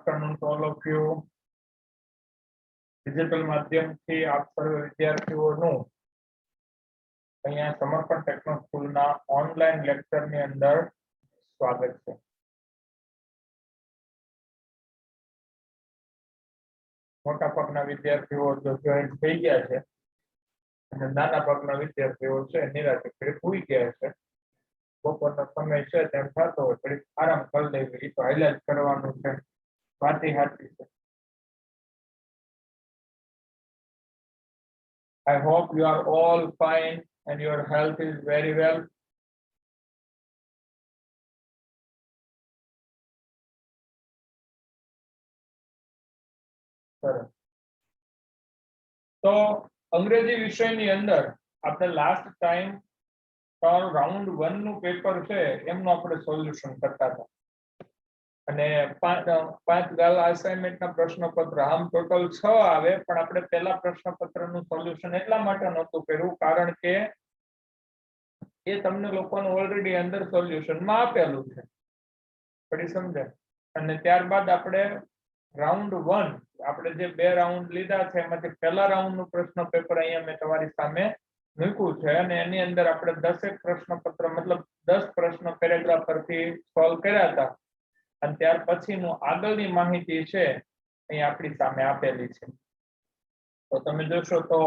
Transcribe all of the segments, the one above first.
afternoon to all of you. Digital માધ્યમથી આપ સર્વ વિદ્યાર્થીઓનું અહીંયા સમર્પણ ટેકનો સ્કૂલના ઓનલાઈન લેક્ચરની અંદર સ્વાગત છે. મોટાભાગના વિદ્યાર્થીઓ જોઈન થઈ ગયા છે અને નાના ભાગના વિદ્યાર્થીઓ છે નિરાતે ઘરે સૂઈ ગયા છે. બપોરનો સમય છે તેમ થતો હોય થોડીક આરામ કરી લેવી, એ તો હાઈલાઇટ કરવાનું છે. વાતી સાચી છે. I hope you are all fine and your health is very well. તો અંગ્રેજી વિષયની અંદર આપણે લાસ્ટ ટાઈમ રાઉન્ડ 1 નું પેપર છે એમનું આપણે સોલ્યુશન કરતા હતા અને પાંચ ગાલા અસાઇનમેન્ટના પ્રશ્નપત્ર આમ ટોટલ 6 આવે, પણ આપણે પહેલા પ્રશ્નપત્રનું સોલ્યુશન એટલા માટે નહોતું કર્યું કારણ કે એ તમને લોકોને ઓલરેડી અંદર સોલ્યુશનમાં આપેલું છે, પડી સમજે. અને ત્યારબાદ આપણે રાઉન્ડ 1 આપણે જે 2 રાઉન્ડ લીધા છે એમાંથી પહેલા રાઉન્ડનું પ્રશ્ન પેપર અહીંયા મેં તમારી સામે મૂક્યું છે અને એની અંદર આપણે 10 પ્રશ્નપત્ર મતલબ 10 પ્રશ્ન પેરેગ્રાફ પરથી સોલ્વ કર્યા હતા અને ત્યાર પછીનું આગળની માહિતી છે અહીં આપણી સામે આપેલી છે. તો તમે જોશો તો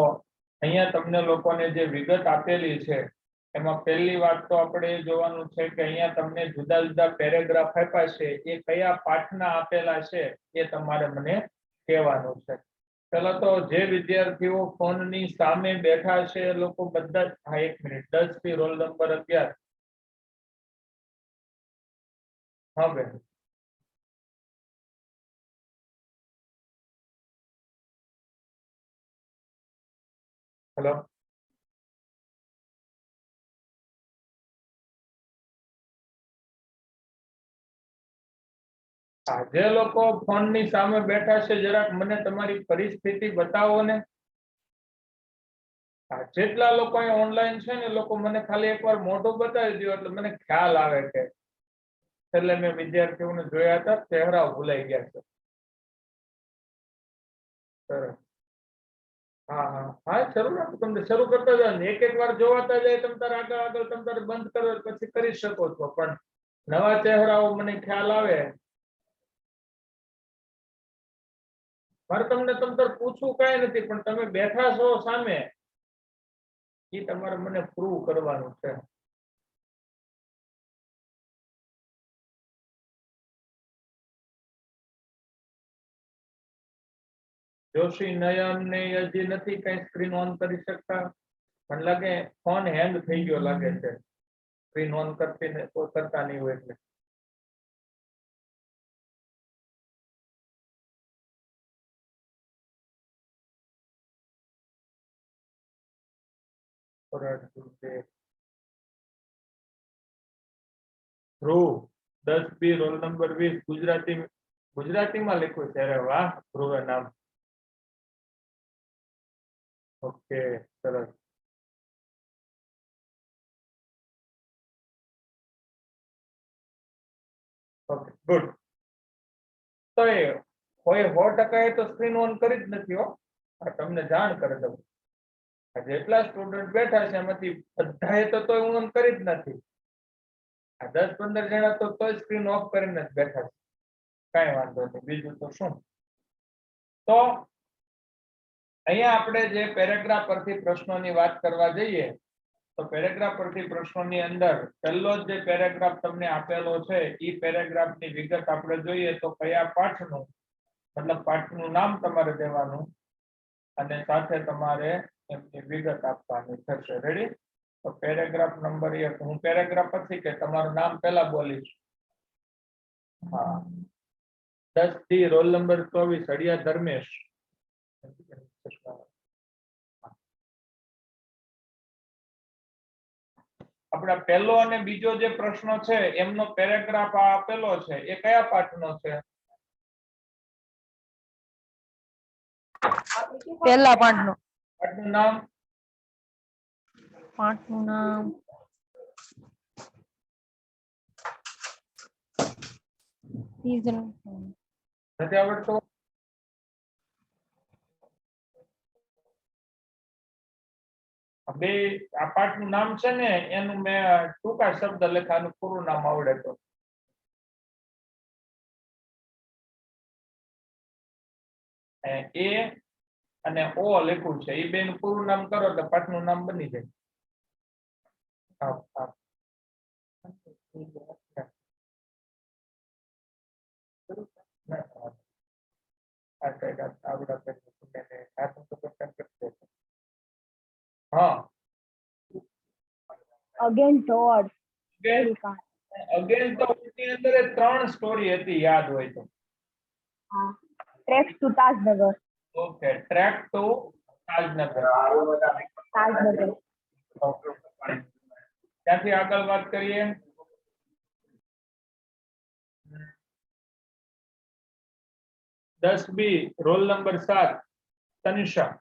અહીંયા તમને લોકોને જે વિગત આપેલી છે એમાં પહેલી વાત તો આપણે એ જોવાનું છે કે અહીંયા તમને જુદા જુદા પેરેગ્રાફ આપ્યા છે, એ કયા પાઠના આપેલા છે એ તમારે મને કહેવાનું છે. પેલા તો જે વિદ્યાર્થીઓ ફોનની સામે બેઠા છે એ લોકો બધા જ, હા 1 મિનિટ, 10 થી રોલ નંબર 11. હા બેન, હેલો. જે લોકો ફોનની સામે બેઠા છે જરાક મને તમારી પરિસ્થિતિ બતાવો ને. જેટલા લોકો અહીં ઓનલાઈન છે ને લોકો મને ખાલી એકવાર મોઢું બતાવી દો એટલે મને ખ્યાલ આવે કે છેલ્લે મેં વિદ્યાર્થીઓને જોયા હતા, ચહેરા ભૂલાઈ ગયા છે. સરસ. હા હા હા, શરૂ રાખો, તમને શરૂ કરતા જાવ ને, એક વાર જોવાતા જાય તમ તારે આગળ તમ તારે બંધ કરો પછી કરી શકો છો, પણ નવા ચહેરાઓ મને ખ્યાલ આવે. મારે તમને પૂછવું કઈ નથી, પણ તમે બેઠા છો સામે એ તમારે મને પ્રૂવ કરવાનું છે. જોશી નયન ને હજી નથી કઈ સ્ક્રીન ઓન કરી શકતા. મને લાગે ફોન હેંગ થઈ ગયો લાગે છે, સ્ક્રીન ઓન કરતા નહીં હોય એટલે. ધ્રુવ 10B રોલ નંબર 20 ગુજરાતીમાં લખ્યું છે. અરે વાહ ધ્રુવે નામ. ઓકે સરસ. Okay good. તો એ કોઈ 100% તો સ્ક્રીન ઓન કરી જ નથી હો, તમને જાણ કરી દઉં. જેટલા સ્ટુડન્ટ બેઠા છે એમાંથી બધાએ તો ઓન કરી જ નથી. આ 10-15 જણા તો સ્ક્રીન ઓફ કરીને જ બેઠા છે. કઈ વાંધો નહીં, બીજું તો શું. તો અહીંયા આપણે જે પેરેગ્રાફ પરથી પ્રશ્નોની વાત કરવા જઈએ તો પેરેગ્રાફ પરથી પ્રશ્નોની અંદર પહેલો જે પેરેગ્રાફ તમને આપેલો છે એ પેરેગ્રાફની વિગત આપણે જોઈએ તો કયા પાઠનું મતલબ પાઠનું નામ તમારે દેવાનું અને સાથે તમારે એમની વિગત આપવાની થશે. રેડી? તો પેરેગ્રાફ નંબર 1 હું પેરેગ્રાફ પછી કે તમારું નામ પહેલા બોલીશ. હા 10D રોલ નંબર 24 હડિયા ધર્મેશ. આપણા પહેલો અને બીજો જે પ્રશ્ન છે એમનો પેરેગ્રાફ આપેલો છે એ કયા પાઠનો છે? પહેલા પાઠનું નામ? પાઠનું નામ નથી આવડતું? બે આ પાઠનું નામ છે ને એનું મેં ટૂંકા શબ્દ લખ્યા, આનું પૂરું નામ આવડે તો. એ અને ઓ લખ્યું છે, એ બે નું પૂરું નામ કરો એટલે પાઠનું નામ બની જાય. હા, હા. હા, Against the odds. અગેન તો ની અંદર 3 સ્ટોરી હતી, યાદ હોય તો. Treks to Tajnagar. Okay, trek to Tajnagar. Tajnagar. ત્યાંથી આગળ વાત કરીએ. 10B roll number 7 Tanisha.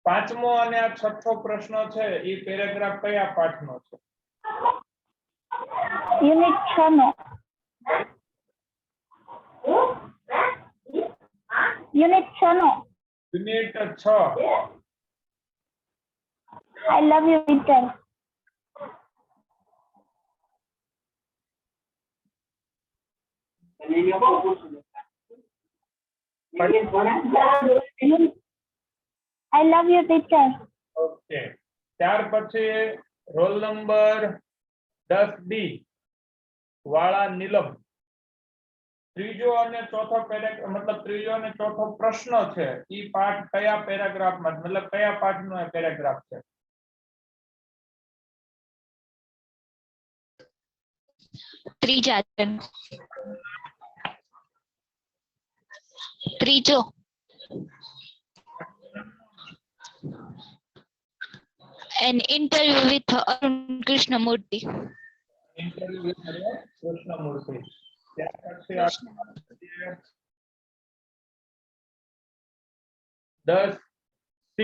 પાંચમો અને આ છઠ્ઠો પ્રશ્ન છે એ પેરેગ્રાફ કયા પાઠનો છે? Unit 6 no. Unit 6 no. Unit 6. I love you, teacher. I love you, teacher. Okay, ત્યાર પછી રોલ નંબર 10B વાળા નીલમ. ત્રીજો અને ચોથો મતલબ ત્રીજો અને ચોથો પ્રશ્ન છે એ પાઠ કયા પેરેગ્રાફમાં, મતલબ કયા પાઠનો એ પેરેગ્રાફ છે? ત્રીજો. An interview with Arun Krishnamurti. Interview with Krishnamurti. ત્યાર પછી 10C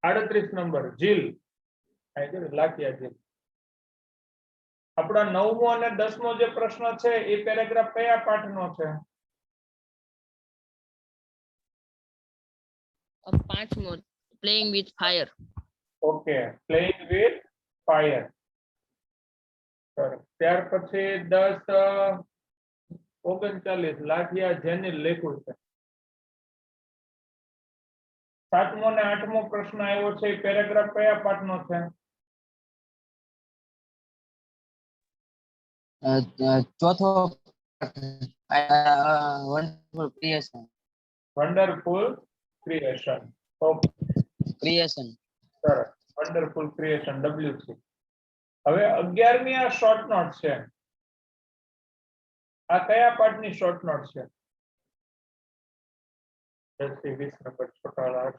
38 નંબર જીલ. લાખિયા જીલ. આપણા 9મો અને 10મો જે પ્રશ્ન છે એ પેરેગ્રાફ કયા પાઠનો છે? પાંચમો playing with fire. Okay, playing with fire. ત્યાર પછી 1039 લાઠિયા જેને લખ્યું છે. 7મો અને 8મો પ્રશ્ન આવ્યો છે એ પેરેગ્રાફ કયા પાઠનો છે? ચોથો wonderful creation. Wonderful creation. Okay, creation. સરસ. Wonderful creation WC. હવે 11મી આ શોર્ટ નોટ છે. આ કયા પાઠની શોર્ટ નોટ છે? 10 થી 20 number છોટાલા.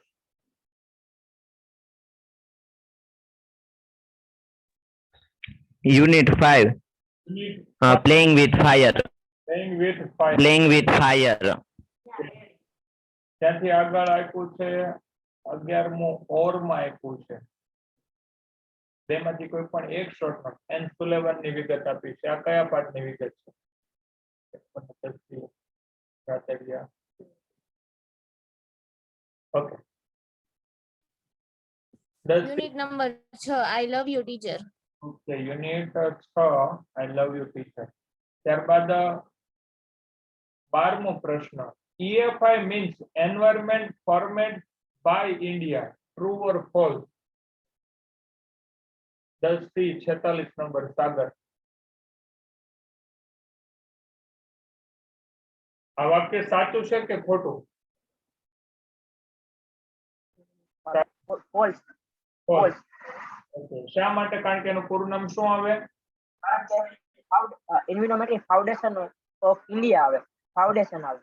Unit 5. Playing with fire. Playing with fire. Playing with fire. ત્યાંથી આગળ આપ્યું છે 11મો ઓરમાં આપ્યું છે. બેમાંથી કોઈ પણ એક શોર્ટ નોટ. એન સુલેવનની વિગત આપી છે. આ કયા પાઠની વિગત છે? Okay. Unit number 6. I love you, teacher. Okay, unit 6 I love you teacher. ત્યારબાદ 12મો પ્રશ્ન. EFI means environment formed by India. True or false? 10C 46 number સાગર. આ વાક્ય સાચું છે કે ખોટું? False. False. Okay. શા માટે? કારણ કે એનું પૂરું નામ શું આવે? Environmental Foundation of India આવે. Foundation આવે.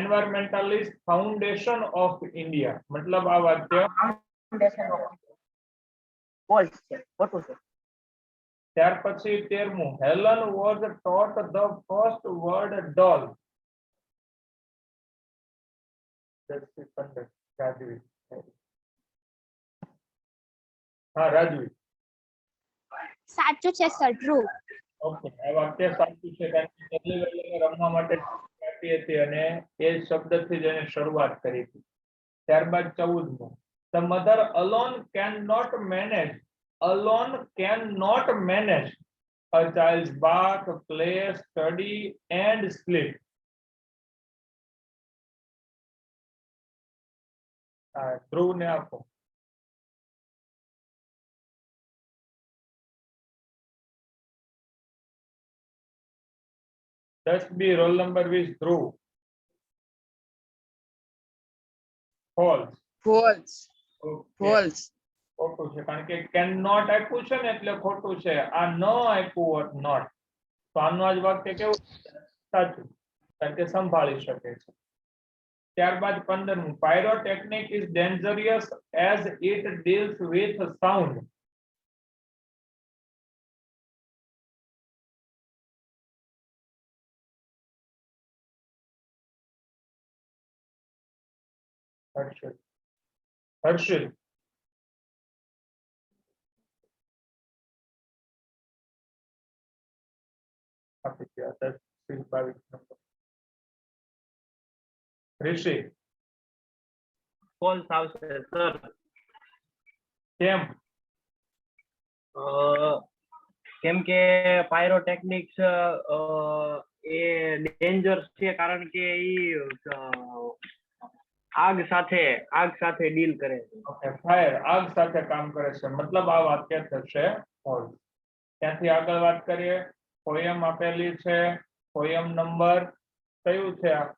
Environmentalist Foundation of India. મતલબ આ વાક્ય Foundation of False છે, ખોટું છે. ત્યાર પછી 13મું. Helen was taught the first word doll. રાજવી. હા, રાજવી. સાચું છે સર, ટ્રુ. ઓકે, આ વાક્ય સાચું છે કારણ કે પહેલી વહેલીને રમવા માટે આપી હતી અને એ શબ્દથી જ એને શરૂઆત કરી હતી. ત્યારબાદ 14મો, the mother alone can not manage a child's bath, play, study and sleep. Dhruv ને આપો. 10B roll number 20 Dhruv. False. False. Okay, False. ખોટું છે કારણ કે કેન નોટ આપ્યું છે ને એટલે ખોટું છે. આ ન આપ્યું હોત નોટ તો આનું આજ વાક્ય કેવું સાચું કારણ કે સંભાળી શકે છે. ત્યારબાદ 15મું, pyrotechnic is dangerous as it deals with sound. Harshil. આપી ગયા 10, 22 નંબર. ઋષિ. ફોલ્સ આવશે સર. કેમ? કેમ કે પાયરોટેકનિક્સ એ ડેન્જર છે કારણ કે આગ સાથે ડીલ કરે છે. ઓકે, ફાયર આગ સાથે કામ કરે છે મતલબ આ વાક્ય થશે false. ત્યાંથી આગળ વાત કરીએ. પોયમ આપેલી છે. પોયમ નંબર કયું છે આ?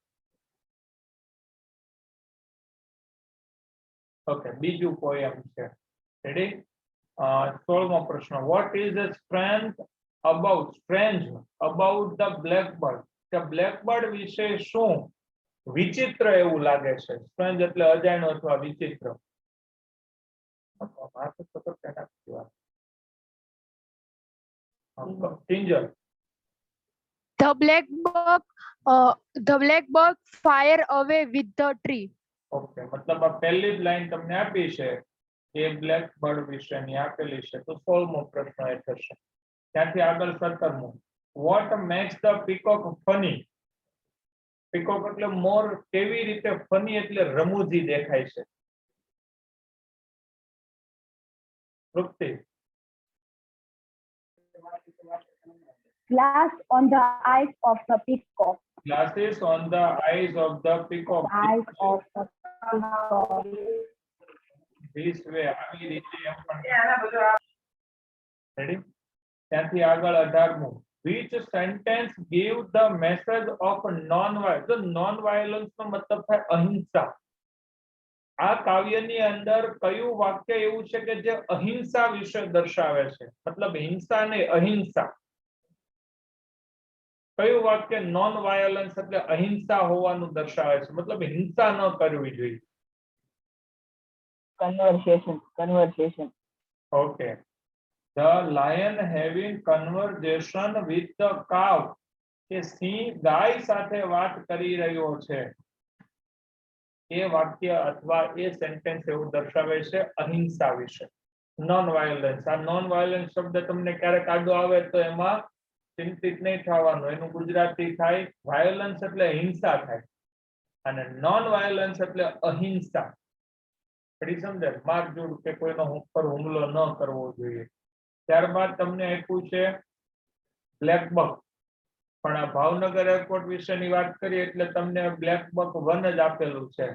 ઓકે, બીજું પોયમ છે. રેડી? 16મો પ્રશ્ન, what is the strange about the blackbird? કે બ્લેકબર્ડ વિશે શું વિચિત્ર એવું લાગે છે? સ્ટ્રેન્જ એટલે અજાણ્યું અથવા વિચિત્ર. Kinjal. The black bug fire away with the tree. Okay, મતલબ આ પહેલી જ લાઈન તમને આપી છે એ બ્લેકબર્ડ વિશેની આપેલી છે તો 16મો પ્રશ્ન એ થશે. ત્યાંથી આગળ 17મો, what makes the peacock funny? Peacock એટલે મોર કેવી રીતે ફની એટલે રમૂજી દેખાય છે? તૃપ્તિ. Glass on the eyes of the peacock. Glasses on the eyes of the peacock. Eyes of the peacock. This way, આવી રીતે એમ પણ. Ready? ત્યાંથી આગળ 18મું, which sentence give the message of non-violence? તો non-violence નો મતલબ થાય અહિંસા. આ કાવ્યની અંદર કયું વાક્ય એવું છે કે જે અહિંસા વિશે દર્શાવે છે? મતલબ હિંસા ને અહિંસા. કયું વાક્ય નોન વાયોલન્સ એટલે અહિંસા હોવાનું દર્શાવે છે? મતલબ હિંસા ન કરવી જોઈએ. Conversation. Okay, the lion having conversation with the cow. કે સિંહ ગાય સાથે વાત કરી રહ્યો છે. એ વાક્ય અથવા એ સેન્ટેન્સ એવું દર્શાવે છે અહિંસા વિશે. Non violence. આ નોન વાયોલન્સ શબ્દ તમને ક્યારેક આડો આવે તો એમાં ચિંતિત નહીં થવાનું. એનું ગુજરાતી થાય વાયોલન્સ એટલે હિંસા થાય અને નોન વાયોલન્સ એટલે અહિંસા. સમજે? મારઝૂડ કે કોઈનો ઉપર હુમલો ન કરવો જોઈએ. ત્યારબાદ તમને આપ્યું છે બ્લેકબક. પણ આ ભાવનગર એરપોર્ટ વિશેની વાત કરીએ એટલે તમને બ્લેકબક 1 જ આપેલું છે.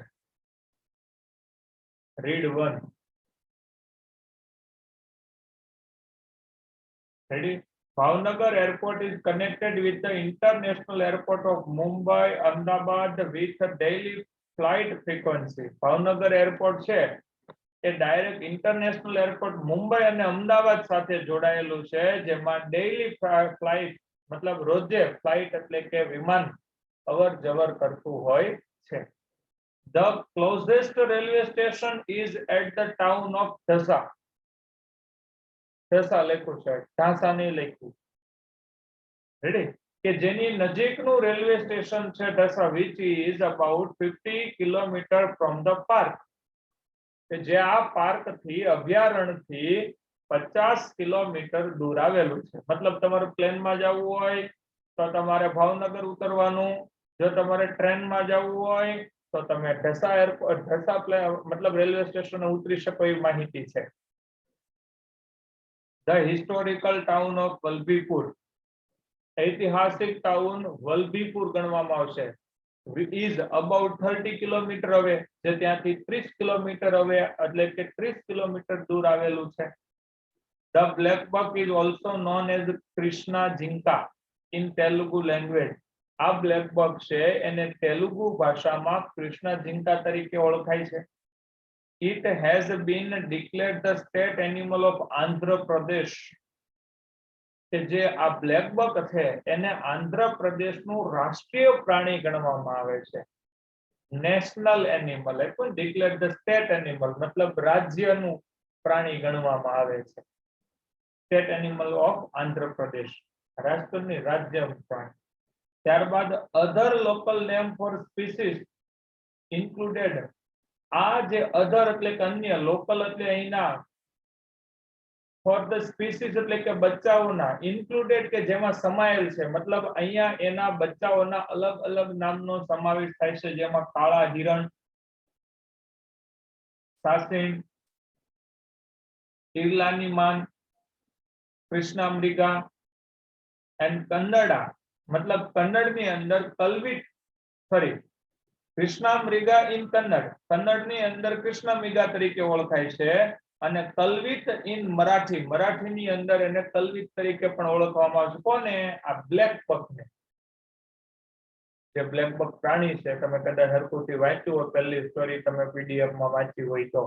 Read 1. Ready? Bhavnagar Airport is connected with the International Airport of Mumbai, Ahmedabad with a daily flight frequency. Bhavnagar Airport છે એ ડાયરેક્ટ ઇન્ટરનેશનલ એરપોર્ટ મુંબઈ અને અમદાવાદ સાથે જોડાયેલું છે જેમાં ડેઈલી ફ્લાઇટ મતલબ રોજે ફ્લાઇટ એટલે કે વિમાન અવર જવર કરતું હોય છે. The closest railway station is at the town of Dhasa. Dhasa લખ્યું છે, ઢાસા નહીં લખ્યું. રેડી? કે જેની નજીકનું રેલવે સ્ટેશન છે Dhasa, which is about 50 kilometre from the park. કે જે આ પાર્ક થી અભયારણ્ય થી 50 કિલોમીટર દૂર આવેલું છે. મતલબ તમારે પ્લેનમાં જવું હોય તો તમારે ભાવનગર ઉતરવાનું, જો તમારે ટ્રેનમાં જવું હોય તો તમે ઢસા એરપોર્ટ મતલબ રેલવે સ્ટેશન ઉતરી શકો એવી માહિતી છે. The historical town of Vallabhipur, ઐતિહાસિક ટાઉન વલભીપુર ગણવામાં આવશે. is about 30 કિલોમીટર અવે, જે ત્યાંથી 30 કિલોમીટર અવે એટલે કે 30 કિલોમીટર દૂર આવેલું છે. The black buck is also known as Krishna Jinka in Telugu language. આ બ્લેક બક છે એને તેલુગુ ભાષામાં કૃષ્ણ જિંકા તરીકે ઓળખાય છે. It has been declared the state animal of Andhra Pradesh. કે જે આ બ્લેક બક છે એને આંધ્રપ્રદેશનું રાષ્ટ્રીય પ્રાણી ગણવામાં આવે છે. નેશનલ એનિમલ એટલે ડિક્લેર ધ સ્ટેટ એનિમલ મતલબ રાજ્યનું પ્રાણી ગણવામાં આવે છે. સ્ટેટ એનિમલ ઓફ આંધ્રપ્રદેશ, રાષ્ટ્રની રાજ્યનું પ્રાણી. ત્યારબાદ other local name for species included. આ જે અધર એટલે કે અન્ય, લોકલ એટલે અહીંના, ફોર ધ સ્પીસીસ એટલે કે બચ્ચાઓના, ઇન્ક્લુડેડ કે જેમાં સમાયેલ છે. મતલબ અહીંયા એના બચ્ચાઓના અલગ અલગ નામનો સમાવેશ થાય છે, જેમાં કાળા હિરણ, સાસીણ, ઈરલાની માન, કૃષ્ણામૃગા એન્ડ કન્નડા. મતલબ કન્નડની અંદર કૃષ્ણામૃગા ઇન કન્નડ, કન્નડની અંદર કૃષ્ણમૃગા તરીકે ઓળખાય છે. અને કલ્વિત ઇન મરાઠી, મરાઠીની અંદર એને કલ્વિત તરીકે પણ ઓળખવામાં આવે છે. કોને? આ બ્લેક બકને. જે બ્લેક બક પ્રાણી છે, તમે કદાચ હરખુંથી વાંચ્યું હોય, પહેલી સ્ટોરી તમે પીડીએફ માં વાંચી હોય તો,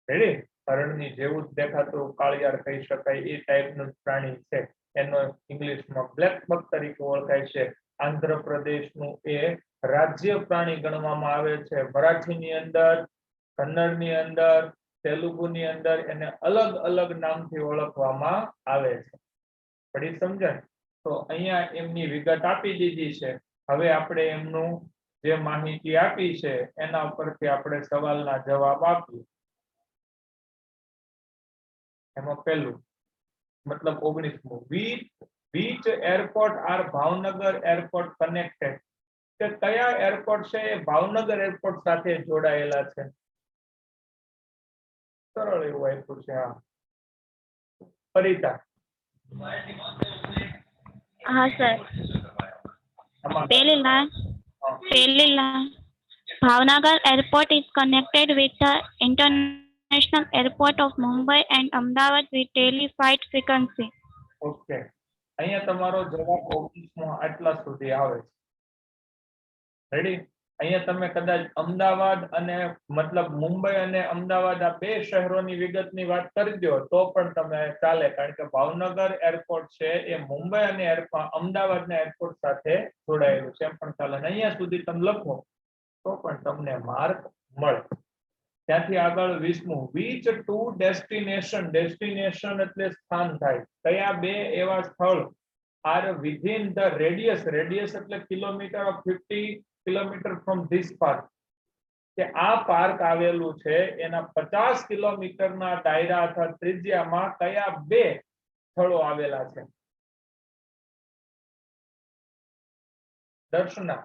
રેડી, હરણની જેવું જ દેખાતું કાળિયાર કહી શકાય એ ટાઈપનું પ્રાણી છે. એનો ઇંગ્લિશમાં બ્લેક બક તરીકે ઓળખાય છે. આંધ્રપ્રદેશનું એ રાજ્ય પ્રાણી ગણવામાં આવે છે. મરાઠીની અંદર, કન્નડની અંદર, તેલુગુની અંદર એને અલગ અલગ નામથી ઓળખવામાં આવે છે. પડી સમજણ? તો અહીંયા એમની વિગત આપી દીધી છે. હવે આપણે એમનું જે માહિતી આપી છે એના ઉપરથી આપણે સવાલના જવાબ આપીએ. એમાં પહેલું મતલબ 19મું, which airport are Bhavnagar airport connected? કે કયા એરપોર્ટ છે એ ભાવનગર એરપોર્ટ સાથે જોડાયેલા છે? સરળ એવું આપ્યું છે. હા, પરિતા. हाँ सर, આમાં पहली line Bhavnagar airport is connected with the international airport of Mumbai and Ahmedabad with daily flight frequency. Okay, અહીંયા તમારો જવાબ 19મો આટલા સુધી આવે છે. રેડી? અહીંયા તમે કદાચ અમદાવાદ અને મતલબ મુંબઈ અને અમદાવાદ આ બે શહેરોની વિગતની વાત કરી દો તો પણ તમે ચાલે, કારણ કે ભાવનગર એરપોર્ટ છે એ મુંબઈ અને અમદાવાદના એરપોર્ટ સાથે જોડાયેલું છે, એમ પણ ચાલે. અહીંયા સુધી તમે લખો તો પણ તમને માર્ક મળે. ત્યાંથી આગળ 20મું, which two destination, ડેસ્ટિનેશન એટલે સ્થાન થાય, કયા બે એવા સ્થળ are within the radius, radius એટલે kilometre of 50 kilometre from this park, કે આ પાર્ક આવેલું છે એના 50 કિલોમીટરના દાયરા અથવા ત્રિજ્યામાં કયા બે સ્થળો આવેલા છે? Darshana.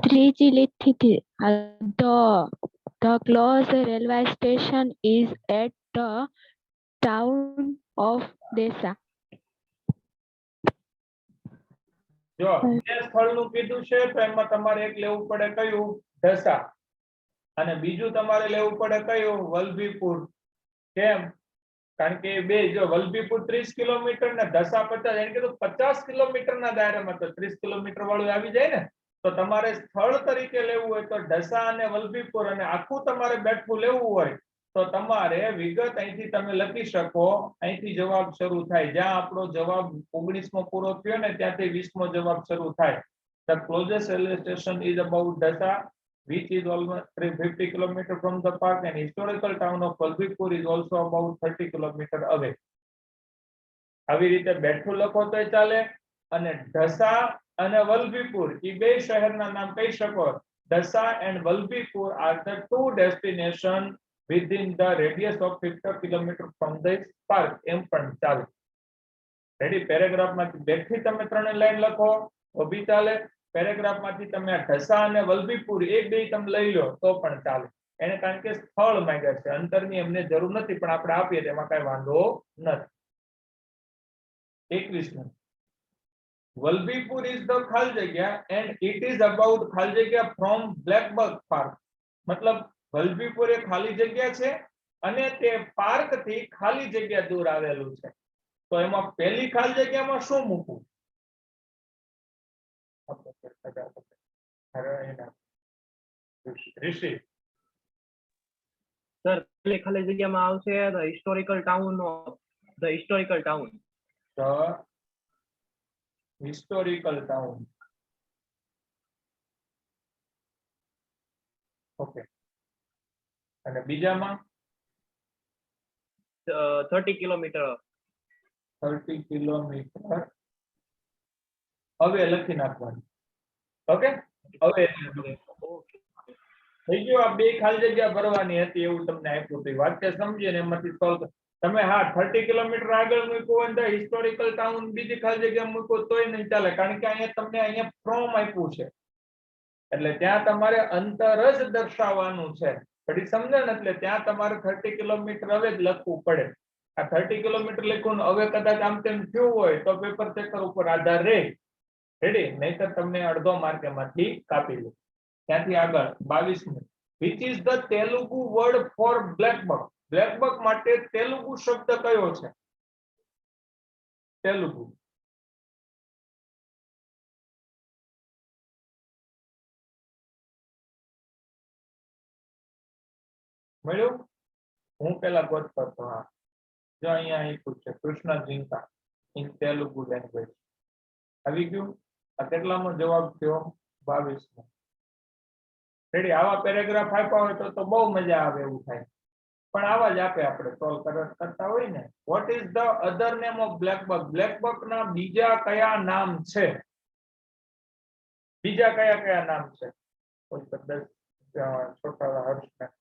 Trichy. The closest railway station is at the town of Desa. જો બે સ્થળનું કીધું છે તો એમાં તમારે એક લેવું પડે કયું? ઢસા. અને બીજું તમારે લેવું પડે કયું? વલભીપુર. કેમ? કારણ કે બે, જો વલભીપુર 30 કિલોમીટર ને ઢસા 50, એને કીધું 50 કિલોમીટરના દાયરામાં, તો 30 કિલોમીટર વાળું આવી જાય ને. તો તમારે સ્થળ તરીકે લેવું હોય તો ઢસા અને વલભીપુર, અને આખું તમારે બેઠું લેવું હોય તો તમારે વિગત અહીંથી તમે લખી શકો. અહીંથી જવાબ શરૂ થાય, જ્યાં આપણો જવાબ 19મો પૂરો થયો ને ત્યાંથી 20મો જવાબ શરૂ થાય. The closest railway station is about Dasa, which is almost 350 kilometers from the park, and historical town of Valbipur is also about 30 kilometers away. આવી રીતે બેઠું લખો તોય ચાલે, અને ઢસા અને વલભીપુર એ બે શહેરના નામ કહી શકો. Dasa and Valbipur are the two destinations within the radius of 50 kilometer from this park એમ પણ ચાલે. રેડી? પેરેગ્રાફ માંથી બેઠી તમે ત્રણે લાઈન લખો તો બી ચાલે. પેરેગ્રાફ માંથી તમે આ ઢસા અને વલભીપુર એક બે તમે લઈ લો તો પણ ચાલે. એને કારણ કે સ્થળ માંગ્યા છે, અંતરની એમને જરૂર નથી, પણ આપણે આપીએ તેમાં કઈ વાંધો નથી. 21 વલભીપુર is the ખાલી જગ્યા and it is about ખાલી જગ્યા from બ્લેકબક પાર્ક. મતલબ વલભીપુર એ ખાલી જગ્યા છે અને તે પાર્ક થી ખાલી જગ્યા દૂર આવેલું છે. તો એમાં પહેલી ખાલી જગ્યામાં શું મૂકવું? ઋષિ સર પેલી ખાલી જગ્યામાં આવશે the historical town the historical town. Okay. અને બીજામાં 30 કિલોમીટર 30 કિલોમીટર હવે લખી નાખવાનું. ઓકે, હવે થઈ ગયું. આ બે ખાલી જગ્યા ભરવાની હતી એવું તમને આપ્યું હતું, વાક્ય સમજીએ ને એમાંથી સોલ્વ. તમે હા 30 કિલોમીટર આગળ મૂક્યું હોય તો હિસ્ટોરિકલ ટાઉન બીજી ખાલી જગ્યા મૂકો તોય નહીં ચાલે, કારણ કે અહીંયા તમને અહીંયા ફ્રોમ આપ્યું છે એટલે ત્યાં તમારે અંતર જ દર્શાવવાનું છે. પછી સમજે ને? એટલે ત્યાં તમારે 30 કિલોમીટર હવે જ લખવું પડે. આ 30 કિલોમીટર લખ્યું ને હવે કદાચ આમ તેમ થયું હોય તો પેપર ચેકર ઉપર આધાર રહે. રેડી? નહીતર તમને અડધો માર્ક એમાંથી કાપી લે. ત્યાંથી આગળ 22 which is the Telugu word for black buck. Black buck માટે તેલુગુ શબ્દ કયો છે? તેલુગુ મળ્યું? હું પેલા ગોતતો હતો. હા, જો અહીંયા આપ્યું છે કૃષ્ણ જીંકા ઇન તેલુગુ લેંગ્વેજ. આવી ગયું? આ કેટલામો જવાબ થયો? 22મો. રેડી? આવા પેરેગ્રાફ આપ્યા હોય તો બહુ મજા આવે એવું થાય, પણ આવા જ આપે આપણે સોલ્વ કરતા હોય ને. What is the other name of black buck? Black buck ના બીજા કયા નામ છે? બીજા કયા કયા નામ છે? કોઈ શબ્દ છોટા હર્ષ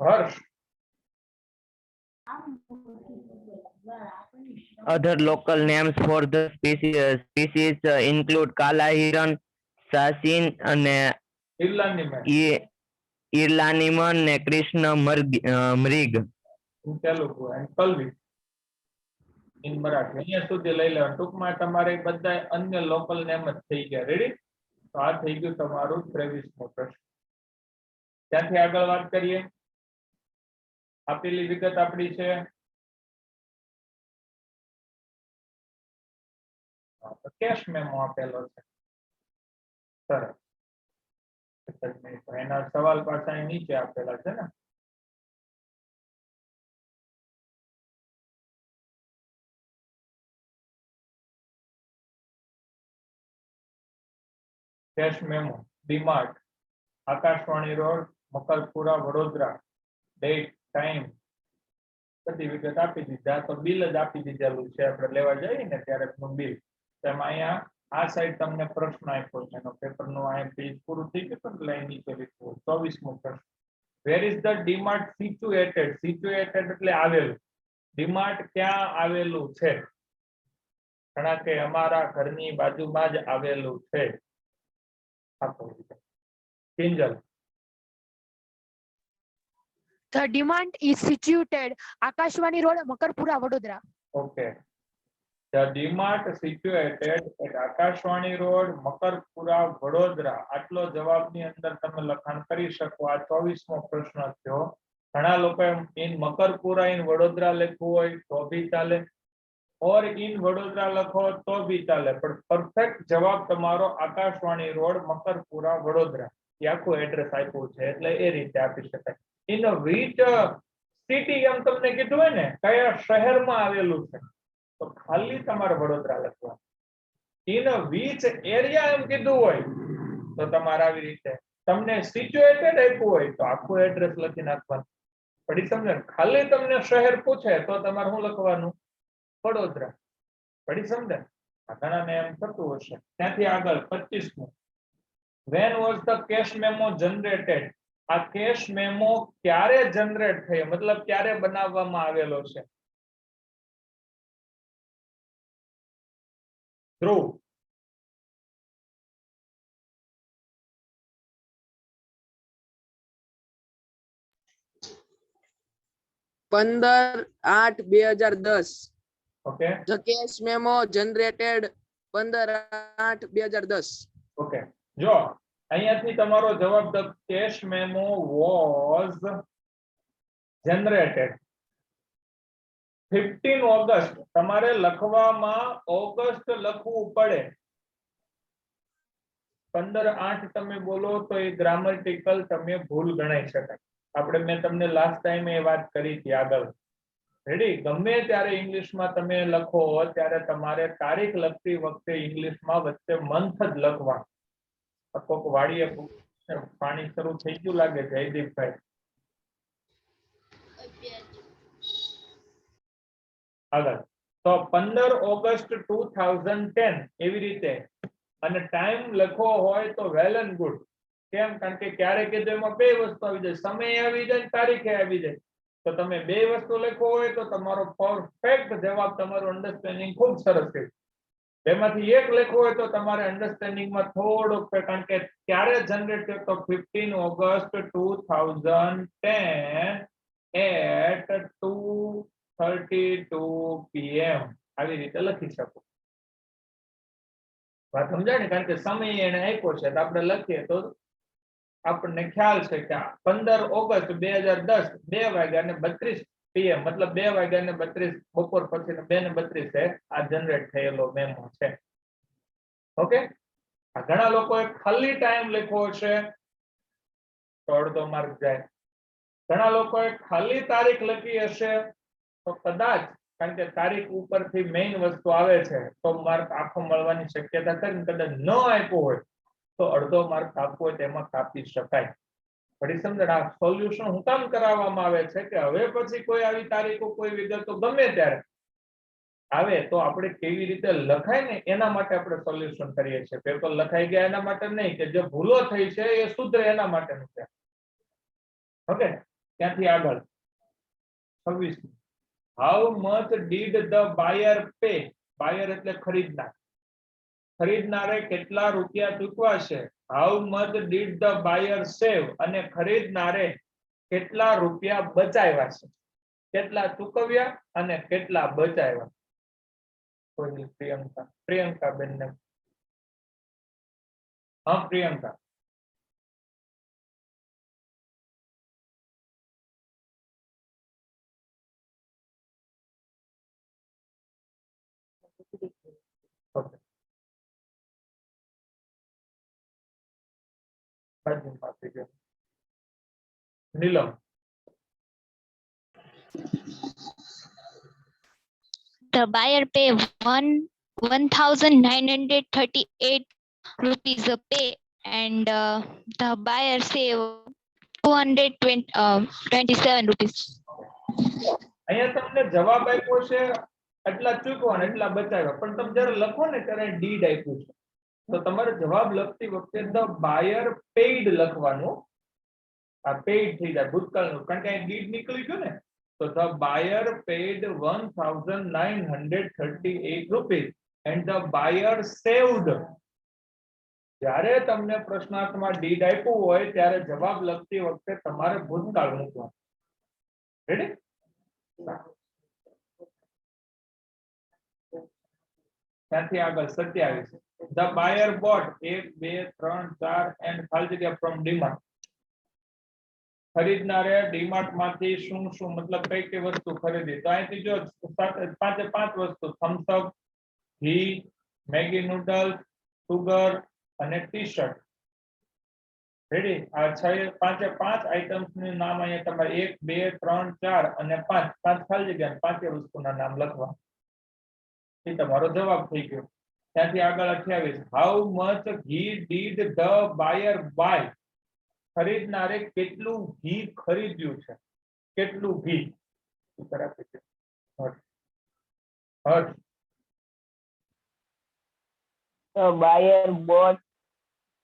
હર્ષ Other local names for the species include Kala Hiran, Sasin, and ઇરલાની મેં Irlaniman, and Krishna Mrig. In Telugu and kalvi in Marathi. અહીંયા સુધી લઈ લેવાનું. ટૂંકમાં તમારે બધા અન્ય લોકલ નેમ જ થઈ ગયા. રેડી? તો આ થઈ ગયું તમારું 23મો પ્રશ્ન. ત્યાંથી આગળ વાત કરીએ. આપેલી વિગત આપણી છે કેશ મેમો આપેલો છે. સરસ. એના સવાલ પાછા અહીં નીચે આપેલા છે ને. Cash memo DMart Akashvani road Makarpura Vadodara date time બધી વિગત આપી દીધી. આ તો બિલ જ આપી દીધેલું છે, આપણે લેવા જઈએ ને ત્યારે બિલ. તેમાં અહીંયા આ સાઈડ તમને પ્રશ્ન આપ્યો છે એનો પેપરનું અહીંયા પેજ પૂરું થઈ ગયું એટલે અહીં નીચે લખ્યું 24મો પ્રશ્ન. Where is the DMart situated? Situated એટલે આવેલું. ડીમાર્ટ ક્યાં આવેલું છે? ઘણા કે અમારા ઘરની બાજુમાં જ આવેલું છે. Kinjal The demand is situated Akashwani Road, Makarpura, Vadodara. Okay. The DMart situated at Akashwani Road, Makarpura, Vadodara. આટલો જવાબની અંદર તમે લખાણ કરી શકો. આ 24મો પ્રશ્ન થયો. ઘણા લોકો ઇન મકરપુરા ઇન વડોદરા લખવું હોય તો બી ચાલે, ઓર ઇન વડોદરા લખો તો બી ચાલે, પણ પરફેક્ટ જવાબ તમારો આકાશવાણી રોડ મકરપુરા વડોદરા. એ આખું એડ્રેસ આપ્યું છે એટલે એ રીતે આપી શકાય. ઇન which city એમ તમને કીધું હોય ને કયા શહેરમાં આવેલું છે તો ખાલી તમારે વડોદરા લખવાનું. ઇન which area એમ કીધું હોય તો તમારે આવી રીતે. તમને સિચ્યુએટેડ આપ્યું હોય તો આખું એડ્રેસ લખી નાખવાનું. પડી સમજે? ખાલી તમને શહેર પૂછે તો તમારે શું લખવાનું? વડોદરા. પડી સમજે? ઘણાને એમ થતું હશે. ત્યાંથી આગળ 25મું. When was the cash memo generated? આ કેશ મેમો ક્યારે જનરેટ થયો, મતલબ ક્યારે બનાવવામાં આવેલો છે? ધ્રુવ, 15/8/2010. Okay The cash memo generated 15/8/2010. Okay, જો અહીંયાથી તમારો જવાબ the cash memo was generated 15 August. તમારે લખવામાં ઓગસ્ટ લખવું પડે. 15/8 તમે બોલો તો એ ગ્રામટિકલ તમે ભૂલ ગણાઈ શકાય. આપણે મેં તમને લાસ્ટ ટાઈમ એ વાત કરી હતી આગળ. રેડી? ગમે ત્યારે ઇંગ્લિશમાં તમે લખો ત્યારે તમારે તારીખ લખતી વખતે ઇંગ્લિશમાં વચ્ચે મંથ જ લખવાનું. કોક વાડીએ પાણી શરૂ થઈ ગયું લાગે જયદીપભાઈ. આગળ તો 15 ઓગસ્ટ 2010 એવી રીતે. અને ટાઈમ લખવો હોય તો વેલ એન્ડ ગુડ. કેમ? કારણ કે ક્યારેક એમાં બે વસ્તુ આવી જાય, સમય આવી જાય, તારીખે આવી જાય. તો તમે બે વસ્તુ લખવો હોય તો તમારો પરફેક્ટ જવાબ, તમારું અન્ડરસ્ટેન્ડિંગ ખૂબ સરસ છે. બેમાંથી એક લખવું હોય તો તમારે અન્ડરસ્ટેન્ડિંગમાં થોડુંક, કારણ કે ક્યારે જનરેટ થયો તો 15 ઓગસ્ટ 2010 at 2:32 PM આવી રીતે લખી શકો. વાત સમજાય ને? કારણ કે સમય એને આપ્યો છે તો આપણે લખીએ તો આપણને ખ્યાલ છે કે 15 ઓગસ્ટ 2010 2:32 PM, મતલબ 2:32 બપોર પછી 2:32 આ જનરેટ થયેલો મેમો છે. ઓકે, ઘણા લોકોએ ખાલી ટાઈમ લખ્યો છે તો અડધો માર્ક જાય. ઘણા લોકોએ ખાલી તારીખ લખી હશે તો કદાચ, કારણ કે તારીખ ઉપરથી મેઇન વસ્તુ આવે છે તો માર્ક આખો મળવાની શક્યતા છે. કદાચ ન આપ્યો હોય તો અડધો માર્ક આપવો હોય તેમાં કાપી શકાય. ફરી સમજણ? આ સોલ્યુશન હું કામ કરાવવામાં આવે છે કે હવે પછી કોઈ આવી તારીખો, કોઈ વિગતો ગમે ત્યારે આવે તો આપણે કેવી રીતે લખાય ને એના માટે આપણે સોલ્યુશન કરીએ છીએ. પેપર લખાઈ ગયા એના માટે નહીં, કે જે ભૂલો થઈ છે એ સુધરે એના માટેનું છે. ઓકે, ત્યાંથી આગળ 26. How much did the buyer pay? Buyer એટલે ખરીદનાર. ખરીદનારે કેટલા રૂપિયા ચૂકવા છે? How much did the buyer save? અને ખરીદનારે કેટલા રૂપિયા બચાવ્યા છે? કેટલા ચૂકવ્યા અને કેટલા બચાવ્યા? કોઈ પ્રિયંકા, પ્રિયંકા બેન ને. હા Priyanka. Okay. Neelam. The buyer pay 1,938 rupees a pay, and the buyer save 227 rupees. અહીંયા તમને જવાબ આપ્યો છે એટલા ચૂકવા એટલા બચાવ્યા, પણ તમે જ્યારે લખો ને ત્યારે ડીડ આપ્યું છે તો તમારે જવાબ લખતી વખતે ધ બાયર પેઇડ લખવાનું. આ પેઇડ થઈ જાય ભૂતકાળનું, કારણ કે અહીં ડીડ નીકળી ગયું ને. તો the buyer paid 1,938 rupees and the buyer saved. જ્યારે તમને પ્રશ્નાર્થમાં ડીડ આપ્યું હોય ત્યારે જવાબ લખતી વખતે તમારે ભૂતકાળ મૂકવાનું. રેડી? ત્યાંથી આગળ 27. ધ બાયર બોટ 1 2 3 4 એન્ડ ખાલી જગ્યા ફ્રોમ ડીમાર્ટ. ખરીદનારે ડીમાર્ટ માંથી શું શું, મતલબ કઈ કઈ વસ્તુ ખરીદી? તો અહીંથી જો 5 વસ્તુ, થમ્સ અપ, ઘી, મેગી નૂડલ્સ, સુગર અને ટી શર્ટ. રેડી? આ 5 આઇટમ્સ નું નામ અહીંયા તમારે 1 2 3 4 અને 5 ખાલી જગ્યા 5 વસ્તુના નામ લખવા. એ તમારો જવાબ થઈ ગયો. ત્યાંથી આગળ 28. હાઉ મચ ઘી ડીડ ધ બાયર બાય? ખરીદનારે કેટલું ઘી ખરીદ્યું છે? કેટલું ઘી? The buyer bought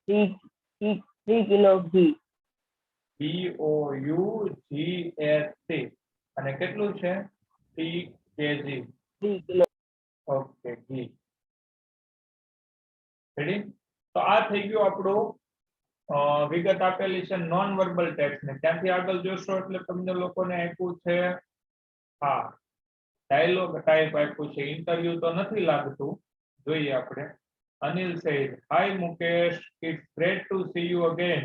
3 kilo ghee. BOUGHT અને કેટલું છે 3 kg 3 કિલો. ઓકે ઘી રેડી તો આ થઈ ગયું આપણું વિગત આપેલી છે નોન વર્બલ ટેક્સ્ટ ને ત્યાંથી આગળ જોશો એટલે તમને લોકોને આપ્યું છે હા ડાયલોગ ટાઈપ આપ્યું છે ઇન્ટરવ્યુ તો નથી લાગતું જોઈએ આપણે Anil said hi Mukesh it's great to see you again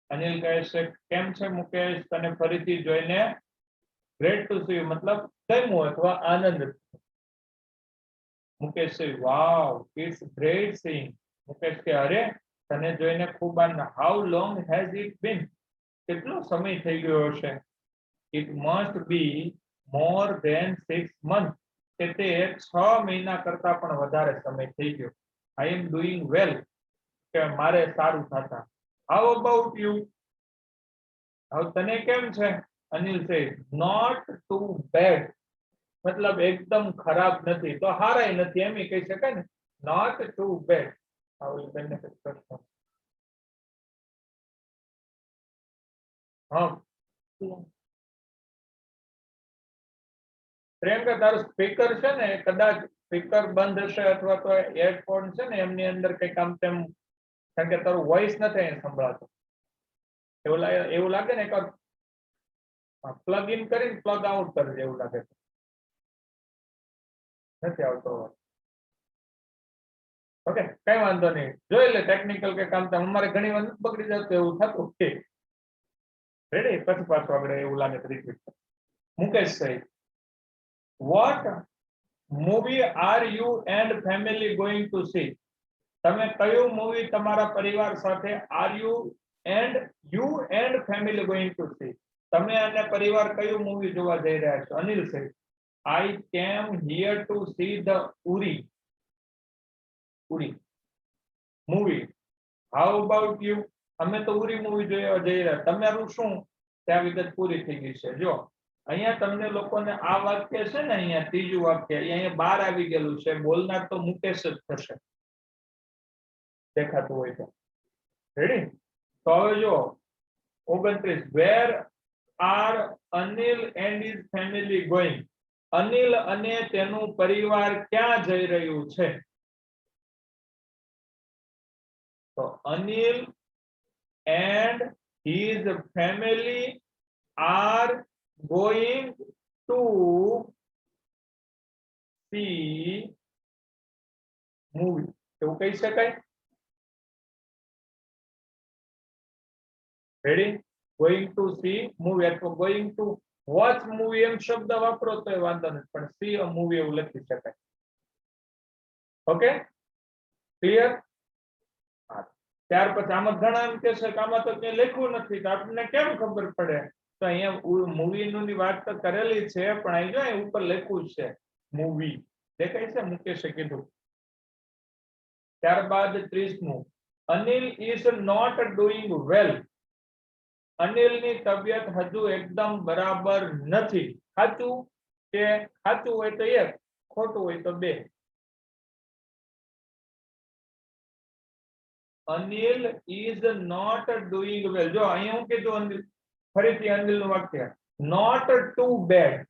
Anil કહે છે કેમ છે મુકેશ તને ફરીથી જોઈને great to see you મતલબ ગમ્યું અથવા આનંદ Mukesh say wow it's great seeing Mukesh કે અરે તને જોઈને ખૂબ આનંદ how long has it been કેટલો સમય થઈ ગયો હશે it must be more than 6 months કે તે 6 મહિના કરતા પણ વધારે સમય થઈ ગયો I am doing well કે મારે સારું થતા how about you હવે તને કેમ છે Anil say not too bad મતલબ એકદમ ખરાબ નથી તો હારાય નથી એમ કહી શકાય ને not too bad આવું benefit પ્રશ્ન હા પ્રિયંકા તારું સ્પીકર છે ને કદાચ સ્પીકર બંધ હશે અથવા તો હેડફોન છે ને એમની અંદર કંઈક આમ તેમ કારણ કે તારું વોઇસ નથી અહીં સંભળાતું એવું લાગે ને કે પ્લગ ઇન કરીને પ્લગ આઉટ કરજે એવું લાગે છે નથી આવતો ઓકે કઈ વાંધો નહીં જોઈ લે ટેકનિકલ કે કામ તો અમારે ઘણી વાર બગડી જતું એવું થતું કે રેડી પછી પાછું આગળ એવું લાગે તો રિપીટ મુકેશ સાહેબ what movie are you and family going to see તમે કયું મૂવી તમારા પરિવાર સાથે are you and family going to see તમે અને પરિવાર કયું મૂવી જોવા જઈ રહ્યા છો અનિલ સાહેબ I came here to see the Uri movie how about you અમે તો ઉરી મૂવી જોવા જઈ રહ્યા તમારું શું ત્યાં વિગત પૂરી થઈ ગઈ છે જો અહીંયા તમને લોકોને આ વાક્ય છે ને અહીંયા ત્રીજું વાક્ય અહીંયા બહાર આવી ગયેલું છે બોલનાર તો મુકેશ જ થશે દેખાતું હોય તો રેડી તો હવે જો 29 where are Anil and his family going Anil અને તેનું પરિવાર ક્યાં જઈ રહ્યું છે તો Anil and his family are going to see movie એવું કહી શકાય ready going to see movie અથવા going to watch movie એમ શબ્દ વાપરો તો એ વાંધો નથી પણ see a movie એવું લખી શકાય ઓકે ક્લિયર ત્યાર પછી આમાં ઘણા એમ કે છે કે આમાં તો ક્યાંય લખ્યું નથી તો આપણને કેમ ખબર પડે તો અહીંયા મૂવી ની વાત તો કરેલી છે પણ અહીં જો અહીં ઉપર લખ્યું છે મૂવી દેખાય છે મુકેશે કીધું ત્યારબાદ 30મું Anil is not doing well અનિલની તબિયત હજુ એકદમ બરાબર નથી સાચું કે સાચું હોય તો એક ખોટું હોય તો બે Anil is not doing well જો અહીંયા હું કીધું અનિલ ફરીથી અનિલનું વાક્ય નોટ ટુ બેડ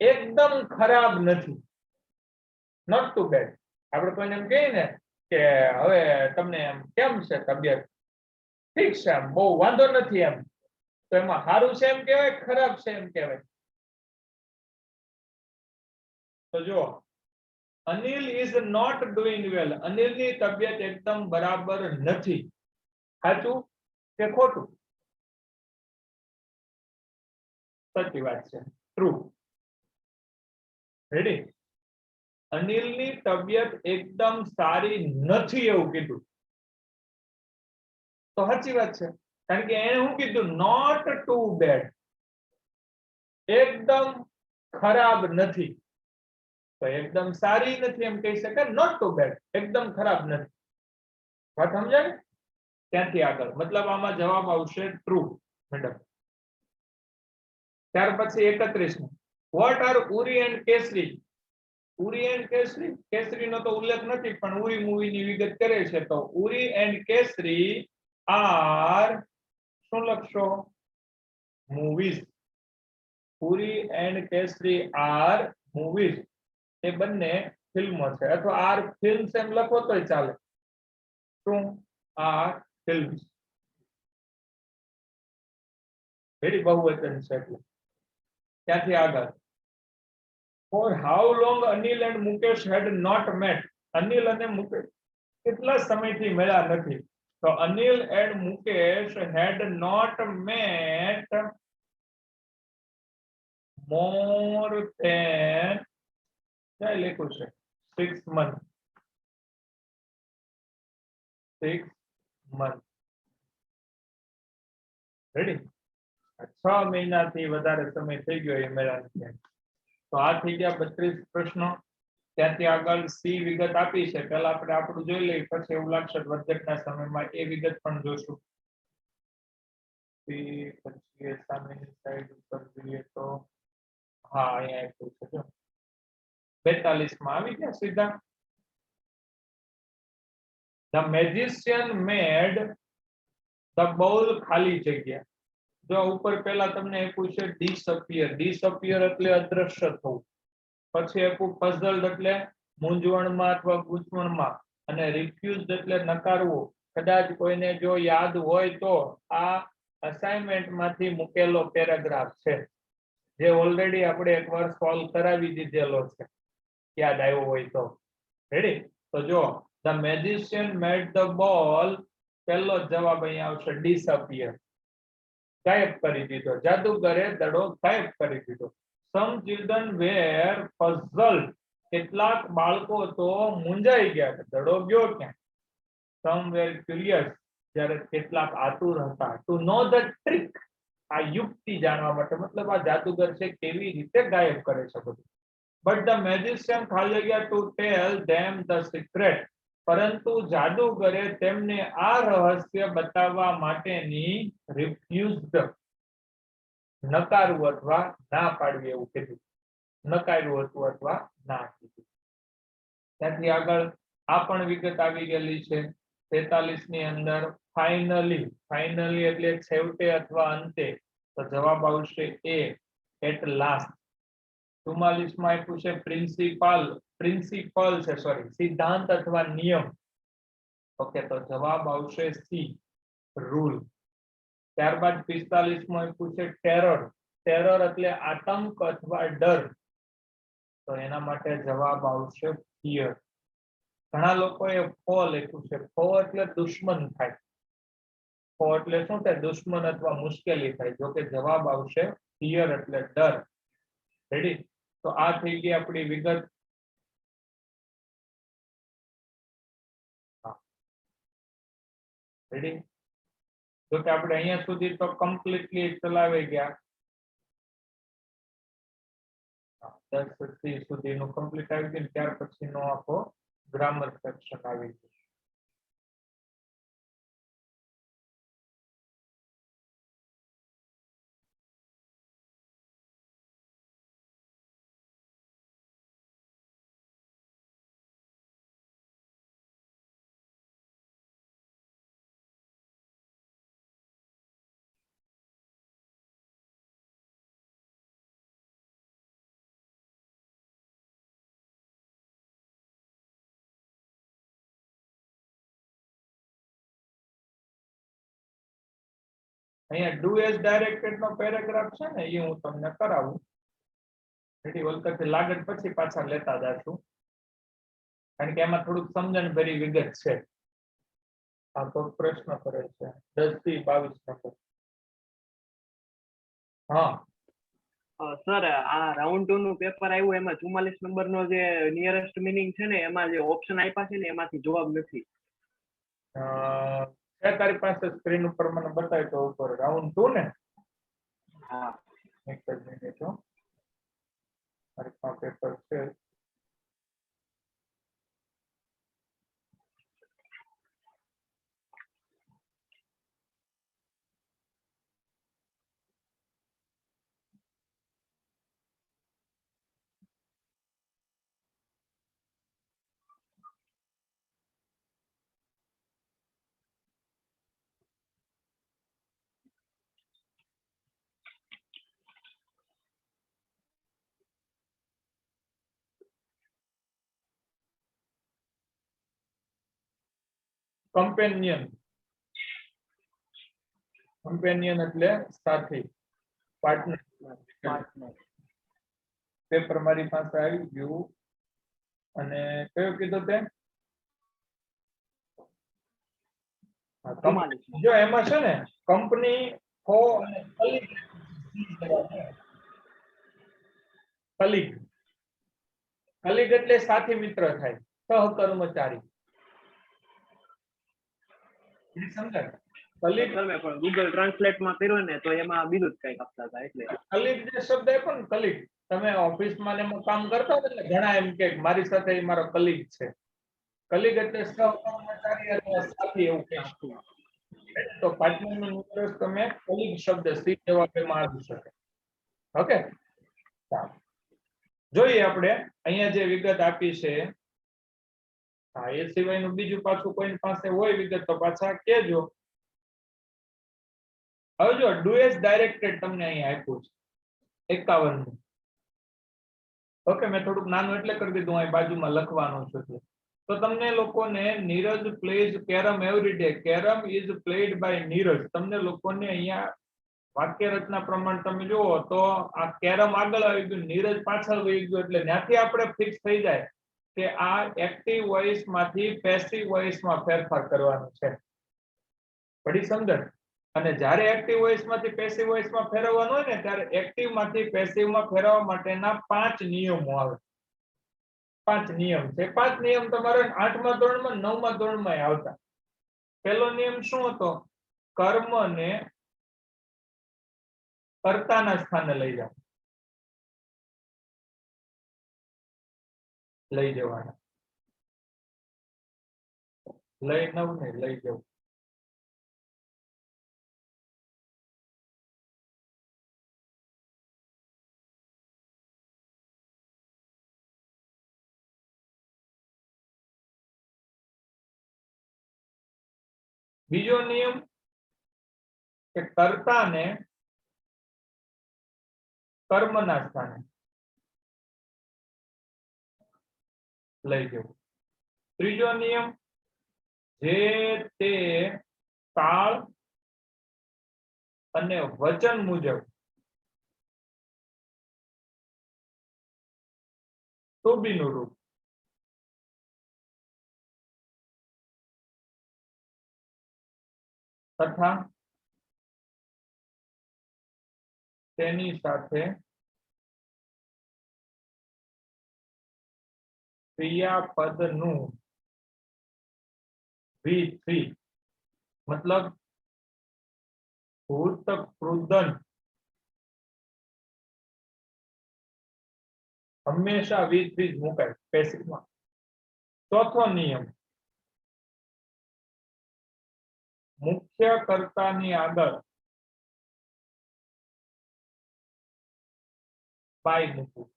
એકદમ ખરાબ નથી નોટ ટુ બેડ આપણે કોઈને એમ કહીએ ને કે હવે તમને એમ કેમ છે તબિયત ઠીક છે એમ બહુ વાંધો નથી એમ તો એમાં સારું છે એમ કહેવાય ખરાબ છે એમ કહેવાય તો જો Anil is not doing well અનિલની તબિયત એકદમ બરાબર નથી સાચું કે ખોટું સાચી વાત છે ટ્રુ રેડી અનિલની તબિયત એકદમ સારી નથી એવું કીધું તો સાચી વાત છે કારણ કે એને હું કીધું નોટ ટુ બેડ એકદમ ખરાબ નથી તો એકદમ સારી નથી એમ કહી શકાય નોટ ટુ બેડ એકદમ ખરાબ નથી વાત સમજાય ત્યાંથી આગળ મતલબ આમાં જવાબ આવશે ટ્રુ મેડમ ત્યાર પછી 31 વોટ આર ઉરી એન્ડ કેસરી ઉરી એન્ડ કેસરી કેસરીનો તો ઉલ્લેખ નથી પણ ઉરી મૂવીની વિગત કરે છે તો ઉરી એન્ડ કેસરી આર શું લખશો? મૂવીઝ. પુરી એન્ડ કેસરી આર મૂવીઝ. એ બંને ફિલ્મો છે, અથવા આર ફિલ્મ્સ એમ લખો તોય ચાલે. શું? R films. વેરી બહુવચન છે એટલે. ત્યાંથી આગળ. For how long Anil and Mukesh had not met. Anil અને મુકેશ કેટલા સમયથી મળ્યા નથી? તો Anil and Mukesh had not met more than, ક્યાં લખ્યું છે? 6 months. 6 months. રેડી? 6 મહિનાથી વધારે સમય થઈ ગયો એ મળ્યા નથી. તો આ થઈ ગયા 32 પ્રશ્નો. ત્યાંથી આગળ સી વિગત આપી છે. પહેલા આપણે આપણું જોઈ લઈએ, પછી એવું લાગશે વધઘટના સમયમાં એ વિગત પણ જોશું. પછી સામેની સાઈડ ઉપર જોઈએ તો હા અહીંયા આપ્યું છે જો 42 માં આવી ગયા સીધા. The magician made the ball ખાલી જગ્યા. જો ઉપર પહેલા તમને આપ્યું છે ડિસઅપિયર. ડિસઅપિયર એટલે અદ્રશ્ય થવું. પછી આપ્યું પઝલ્ડ એટલે મૂંઝવણમાં અથવા ગૂંચવણમાં, અને રિફ્યુઝડ એટલે નકારવું. કદાચ કોઈને જો યાદ હોય તો આ અસાઇનમેન્ટ માંથી મૂકેલો પેરેગ્રાફ છે, જે ઓલરેડી આપણે એકવાર સોલ્વ કરાવી દીધેલો છે, યાદ આવ્યો હોય તો. રેડી? તો જો the magician made the ball, પહેલો જવાબ અહીંયા આવશે ડિસઅપિયર, ગાયબ કરી દીધો. જાદુગરે દડો ગાયબ કરી દીધો. સમ ચિલ્ડ્રન વેર પઝલ્ડ, કેટલાક બાળકો તો મૂંઝાઈ ગયા, દડો ગયો ક્યાં? સમ વેર ક્યુરિયસ, જ્યારે કેટલાક આતુર હતા. ટુ નો ધ ટ્રિક, આ યુક્તિ જાણવા માટે, મતલબ આ જાદુગર છે કેવી રીતે ગાયબ કરે છે બધું. બટ ધ મેજિશિયન ખાલી જગ્યા to tell them the secret, પરંતુ જાદુગરે તેમને આ રહસ્ય બતાવવા માટેની રિફ્યુઝડ, નકારવું અથવા ના પાડવી એવું કીધું. નકાર્યું હતું અથવા ના કીધું. ત્યાંથી આગળ આ પણ વિગત આવી ગયેલી છે 43 ની અંદર. ફાઇનલી, ફાઇનલી એટલે છેવટે અથવા અંતે. તો જવાબ આવશે એ, એટ લાસ્ટ. 44 માં આપ્યું છે પ્રિન્સિપલ. પ્રિન્સિપલ છે, સોરી, સિદ્ધાંત અથવા નિયમ. ઓકે, તો જવાબ આવશે સી, રૂલ. ત્યારબાદ 45 માં આપ્યું છે ટેરર. ટેરર એટલે આતંક અથવા ડર. તો એના માટે જવાબ આવશે ફિયર. ઘણા લોકોએ ફો લખ્યું છે. ફો એટલે દુશ્મન થાય. ફો એટલે શું થાય? દુશ્મન અથવા મુશ્કેલી થાય. જો કે જવાબ આવશે ફિયર એટલે ડર. રેડી? તો આ થઈ ગઈ આપણી વિગત. રેડી? જો કે આપણે અહીંયા સુધી તો કમ્પ્લીટલી ચલાવી ગયા. 10 સુધીનું કમ્પ્લીટ આવી ગયું. ત્યાર પછીનો આખો ગ્રામર સેક્શન આવી ગયું. અહીંયા ડુ એઝ ડાયરેક્ટેડ નો પેરેગ્રાફ છે ને, એ હું તમને કરાવું. રેડી? વખતે લાગે પછી પાછા લેતા જાશું, કારણ કે એમાં થોડુંક સમજણ ભરી વિગત છે. આ તો પ્રશ્ન કરે છે 10 થી 22 નંબર. હા સર, આ રાઉન્ડ 2 નું પેપર આવ્યું, એમાં 44 નંબર નો જે નિયરેસ્ટ મિનિંગ છે ને, એમાં જે ઓપ્શન આપ્યા છે ને, એમાંથી જવાબ નથી. છે તારી પાસે સ્ક્રીન ઉપર મને બતાવી તો ઉપર રાઉન્ડ 2 ને. હા, એક જ મિનિટ હો, મારી પાસે પેપર છે. કમ્પેનિયન. કમ્પેનિયન એટલે સાથી, પાર્ટનર. partner, પેપર મારી પાસે આવી ગયું. અને કયું કીધું તે? હા, ચુમ્માલીસ. જો એમાં છે ને કંપની કો અને કલીગ. કલીગ એટલે સાથી મિત્ર થાય, સહકર્મચારી. સમજાય? કલીગ સર મેં પણ ગૂગલ ટ્રાન્સલેટ માં કર્યો ને તો એમાં બીજું જ કંઈક આપતા હતા એટલે કલીગ જે શબ્દ આપ્યો ને કલીગ, તમે ઓફિસમાં ને એમાં કામ કરતા હોય એટલે ઘણા એમ કે મારી સાથે એ મારો કલીગ છે. કલીગ એટલે સહકર્મચારી અથવા સાથી એવું કહે. તો પાર્ટનર નો નિર્દેશ તમે કલીગ શબ્દ સી જવાબમાં આવી શકે. ઓકે, જોઈએ આપણે અહીંયા જે વિગત આપી છે. હા, એ સિવાયનું બીજું પાછું કોઈ પાસે હોય વિગત તો પાછા કહેજો. હવે જો ડુએસ ડાયરેક્ટેડ તમને અહીંયા આપ્યું છે 51. ઓકે, મેં થોડુંક નાનું એટલે કરી દીધું, અહીં બાજુમાં લખવાનું છે. તો તમને લોકોને Neeraj plays carrom every day, carrom is played by Neeraj, તમને લોકોને અહીંયા વાક્ય રચના પ્રમાણે તમે જુઓ તો આ કેરમ આગળ આવી ગયું, નીરજ પાછળ વહી ગયું, એટલે ત્યાંથી આપણે ફિક્સ થઈ જાય કે આ એક્ટિવ વોઇસ માંથી પેસિવ વોઇસમાં ફેરફાર કરવાનો છે. પડી સમજણ? અને જ્યારે એક્ટિવ વોઇસ માંથી પેસિવ વોઇસમાં ફેરવવાનું હોય ને ત્યારે એક્ટિવ માંથી પેસિવમાં ફેરવવા માટેના 5 નિયમો આવે. 5 નિયમ છે. 5 નિયમ તમારે 8મા ધોરણમાં 9મા ધોરણમાં આવતા. પહેલો નિયમ શું હતો? કર્મને કર્તાના સ્થાને લઈ જાવ, લઈ જવાના. લઈ નવ ને લઈ જવું. બીજો નિયમ કે કર્તાને કર્મના સ્થાને લઈ જવું. ત્રીજો નિયમ જે તે કાળ અને વચન મુજબ to be નું રૂપ તથા તેની સાથે ક્રિયાપદનું V3 મતલબ ભૂત કૃદંત હંમેશા V3 જ મુકાય પેસિવમાં. ચોથો નિયમ મુખ્ય કર્તાની આગળ બાય મૂકવું.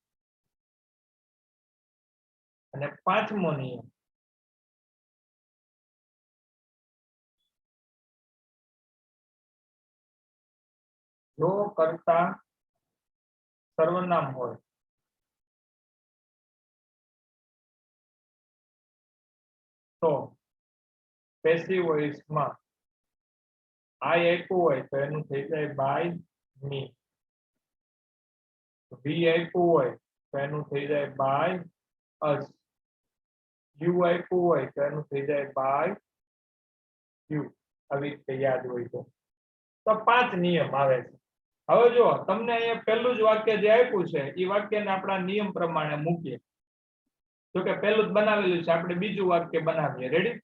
અને 5મો નિયમ જો કર્તા સર્વનામ હોય તો પેસિવ વોઇસમાં આઈ આપ્યું હોય તો એનું થઈ જાય બાય મી. વી આપ્યું હોય તો એનું થઈ જાય બાય અસ. યુ આપ્યું હોય તો એનું થઈ જાય બાય યુ. આવી રીતે યાદ હોય તો 5 નિયમ આવે છે. હવે જો તમને અહીંયા પહેલું જ વાક્ય જે આપ્યું છે એ વાક્યને આપણા નિયમ પ્રમાણે મૂકીએ. જો કે પહેલું જ બનાવેલું છે, આપણે બીજું વાક્ય બનાવીએ. રેડી?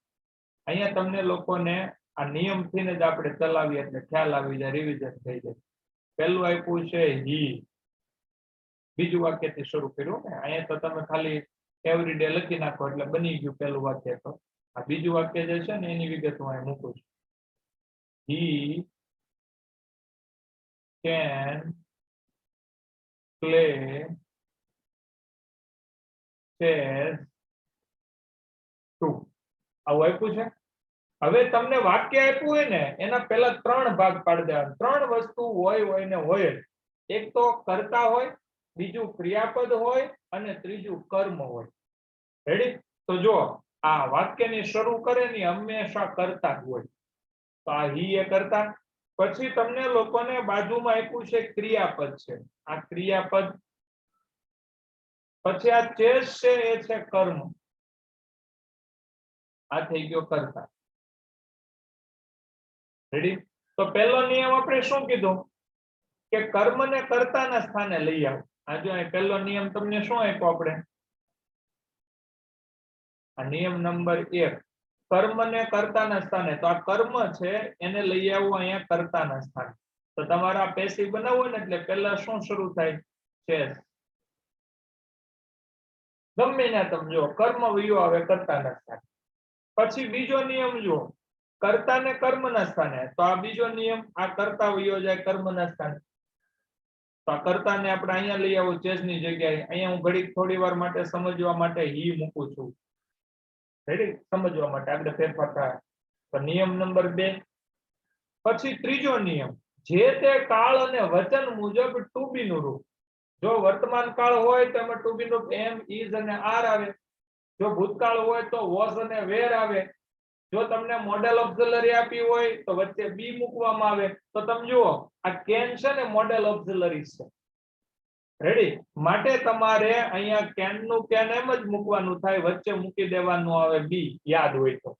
અહીંયા તમને લોકોને આ નિયમથી જ આપણે ચલાવીએ એટલે ખ્યાલ આવી જાય, રિવિઝન થઈ જાય. પહેલું આપ્યું છે હી, બીજું વાક્યથી શરૂ કર્યું ને. અહીંયા તો તમે ખાલી એવરી ડે લખી નાખો એટલે બની ગયું પહેલું વાક્ય. તો આ બીજું વાક્ય જે છે ને એની વિગત હું અહીં મૂકું છું. હી can play chess too. આવું આપ્યું છે. હવે તમને વાક્ય આપ્યું હોય ને એના પહેલા 3 ભાગ પાડી દેવાના. 3 વસ્તુ હોય ને હોય. એક તો કર્તા હોય, બીજું ક્રિયાપદ હોય અને ત્રીજું કર્મ હોય. રેડી? તો જો આ વાક્યની શરૂ કરે ને હંમેશા કરતા જ હોય. તો આ હી એ કરતા. પછી તમને લોકોને બાજુમાં આપ્યું છે ક્રિયાપદ છે. આ ક્રિયાપદ. પછી આ ચેસ છે એ છે કર્મ. આ થઈ ગયો કરતા. રેડી? તો પહેલો નિયમ આપણે શું કીધું કે કર્મને કર્તાના સ્થાને લઈ આવો. આ જો પહેલો નિયમ તમને શું આપ્યો આપણે? આ નિયમ નંબર 1, કર્મને કર્તાના સ્થાને. તો આ કર્મ છે એને લઈ આવવું અહીંયા કર્તાના સ્થાને. તો તમારા પેસિવ બનાવવું ને એટલે પહેલા શું શરૂ થાય? ચેસ. ગમે ના તમે જો કર્મ વયો આવે કર્તાના સ્થાને. પછી બીજો નિયમ જુઓ, કર્તાને કર્મના સ્થાને. તો આ બીજો નિયમ, આ કર્તા વયો જાય કર્મના સ્થાને. તો આ કર્તાને આપણે અહીંયા લઈ આવો ચેસની જગ્યાએ. અહીંયા હું ઘડીક થોડી વાર માટે સમજવા માટે હી મૂકું છું. રેડી? સમજવા માટે આપણે ફેરફાર થાય. તો નિયમ નંબર 2. પછી ત્રીજો નિયમ, જે તે કાળ અને વચન મુજબ ટુ બી નું રૂપ. જો વર્તમાન કાળ હોય તો એમાં ટુ બી નું રૂપ એમ, ઇઝ અને આર આવે. જો ભૂતકાળ હોય તો વોઝ અને વેર આવે. જો તમને મોડેલ ઓક્ઝિલરી આપી હોય તો વચ્ચે બી મૂકવામાં આવે. તો તમે જુઓ આ કેન છે ને મોડેલ ઓક્ઝિલરી છે. રેડી? માટે તમારે અહીંયા કેન નું કેન એમ જ મૂકવાનું થાય, વચ્ચે મૂકી દેવાનું આવે બી, યાદ હોય તો.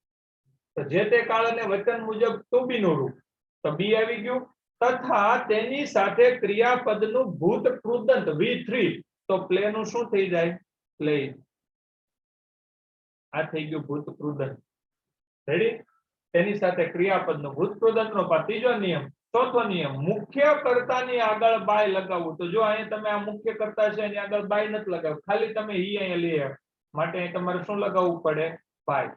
તો જે તે કાળ અને વચન મુજબ ટુ બી નું રૂપ. તો બી આવી ગયું. તથા તેની સાથે ક્રિયાપદનું ભૂત કૃદંત V3. તો પ્લે નું શું થઈ જાય? પ્લે. આ થઈ ગયું ભૂત કૃદંત. રેડી? તેની સાથે ક્રિયાપદનું ભૂત કૃદંતનો ત્રીજો નિયમ. ચોથો નિયમ, મુખ્ય કર્તાની આગળ બાય લગાવવું. તો જો અહીંયા તમે આ મુખ્ય કર્તા છે એની આગળ બાય નથી લગાવ્યું, ખાલી તમે હી અહીંયા લઈ આવ્યા. માટે અહીં તમારે શું લગાવવું પડે? બાય.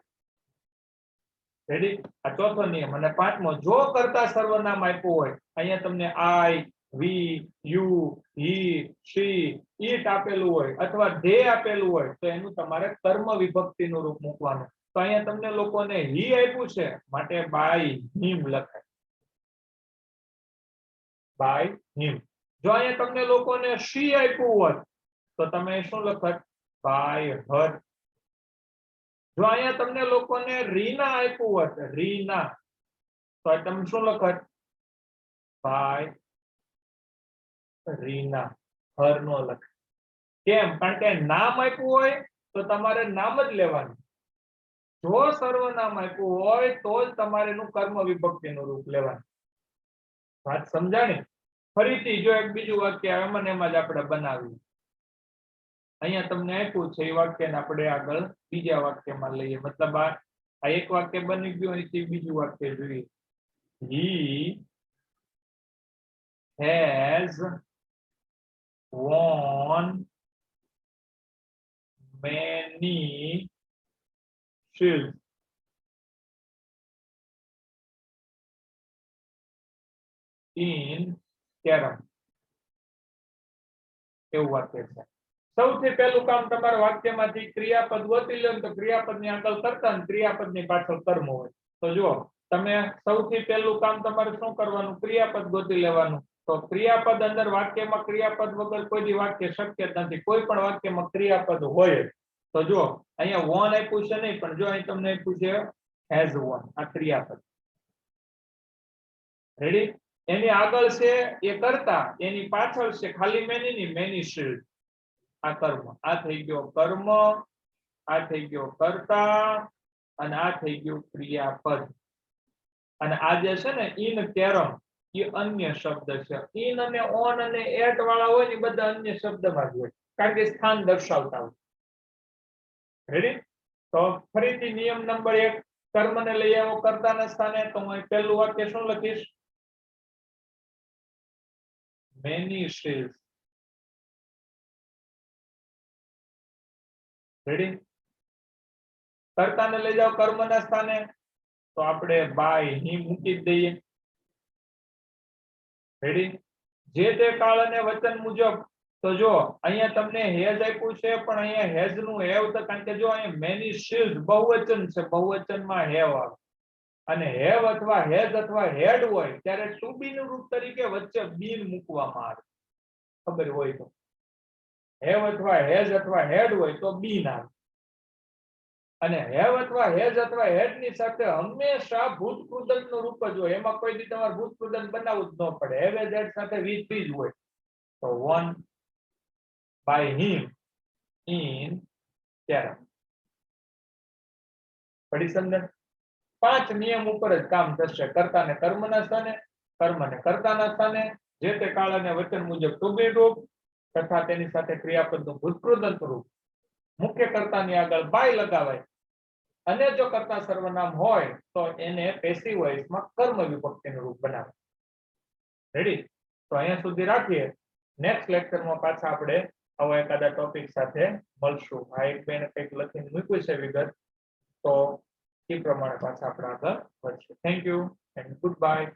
રેડી? આ ચોથો નિયમ. અને પાંચમો, જો કર્તા સર્વનામ આપ્યું હોય, અહીંયા તમને આઈ, વી, યુ, હી, શી, ઈટ આપેલું હોય અથવા ધે આપેલું હોય તો એનું તમારે કર્મ વિભક્તિનું રૂપ મૂકવાનું. તો અહીંયા તમને લોકોને હી આપ્યું છે માટે બાય હિમ લખાય. By him. જો અહીંયા તમને લોકોને શી આપ્યું હોત તો તમે શું લખત? By her. જો અહીંયા તમને લોકોને રીના આપ્યું હોત, રીના, તો તમે શું લખત? બાય રીના. હર નો લખ. કેમ? કારણ કે નામ આપ્યું હોય તો તમારે નામ જ લેવાનું. જો સર્વનામ આપ્યું હોય તો જ તમારે એનું કર્મ વિભક્તિનું રૂપ લેવાનું. વાત સમજાણી? ફરીથી જો એક બીજું વાક્ય આવે મને એમાં જ આપણે બનાવ્યું. અહીંયા તમને આપ્યું છે એ વાક્યને આપણે આગળ બીજા વાક્યમાં લઈએ. મતલબ આ એક વાક્ય બની ગયું, અહીંથી બીજું વાક્ય જોઈએ. He has won many shields. In carom. એવું વાક્ય છે. સૌથી પહેલું કામ તમારા વાક્યમાંથી ક્રિયાપદ ગોતી લો તો ક્રિયાપદની આગળ કર્તા અને ક્રિયાપદની પાછળ કર્મ હોય. તો જુઓ તમે સૌથી પહેલું કામ તમારે શું કરવાનું? ક્રિયાપદ ગોતી લેવાનું. તો ક્રિયાપદ અંદર વાક્યમાં ક્રિયાપદ વગર કોઈ વાક્ય શક્ય નથી. કોઈ પણ વાક્યમાં ક્રિયાપદ હોય. તો જુઓ અહીંયા વોન આપ્યું છે નહીં, પણ જો અહીં તમને આપ્યું છે હેઝ વોન. આ ક્રિયાપદ. રેડી? એની આગળ છે એ કર્તા, એની પાછળ છે ખાલી મેની ની મેની શીલ્ડ. આ કર્મ. આ થઈ ગયો કર્મ, આ થઈ ગયો કર્તા અને આ થઈ ગયું ક્રિયાપદ. અને આ જે છે ને ઇન કેરમ એ અન્ય શબ્દ છે. ઇન અને ઓન અને એટ વાળા હોય ને બધા અન્ય શબ્દમાં જ હોય, કારણ કે સ્થાન દર્શાવતા હોય. રેડી? તો ફરીથી નિયમ નંબર 1, કર્મને લઈ આવો કર્તાના સ્થાને. તો હું પહેલું વાક્ય શું લખીશ? many shields. રેડી? કર્તાને લઈ જાઓ કર્મના સ્થાને તો આપણે બાય હી મૂકી જ દઈએ. રેડી? જે તે કાળ અને વચન મુજબ. તો જો અહીંયા તમને હેઝ આપ્યું છે, પણ અહીંયા હેઝ નું હેવ તો, કારણ કે જો અહીંયા મેની શીલ્ડ બહુવચન છે, બહુવચનમાં હેવ આવે. અને હેવ અથવા હેઝ અથવા હેડ હોય ત્યારે ટુ બી નું રૂપ તરીકે વચ્ચે બીન મૂકવામાં આવે. ખબર હોય તો હેવ અથવા હેઝ અથવા હેડ હોય તો બીન આવે. અને હેવ અથવા હેજ અથવા હેડ ની સાથે હંમેશા ભૂતકૃદંત નું રૂપ જ હોય. એમાં કોઈ દી તમારે ભૂતકૃદંત બનાવવું જ ન પડે. હેવ એજ હેડ સાથે with થી જ હોય. તો won by him in carom. પડી સમજણ? 5 નિયમ ઉપર જ કામ થશે. કર્તાને કર્મના સ્થાને, કર્મને કર્તાના સ્થાને, જે તે કાળ અને વચન મુજબ to be રૂપ તથા તેની સાથે ક્રિયાપદનું ભૂતકૃદંત રૂપ. મુખ્ય કર્તાની આગળ બાય લગાવાય અને જો કર્તા સર્વનામ હોય તો એને પેસિવ વોઇસમાં કર્મ વિભક્તિનું રૂપ બનાવે. રેડી? તો અહીંયા સુધી રાખીએ. નેક્સ્ટ લેક્ચરમાં પાછા આપણે આવા એકાદા ટોપિક સાથે મળશું. આ એક બેને કંઈક લખીને મૂક્યું છે વિગત, તો એ પ્રમાણે પાછા આપણે આગળ વધશું. Thank you and good bye.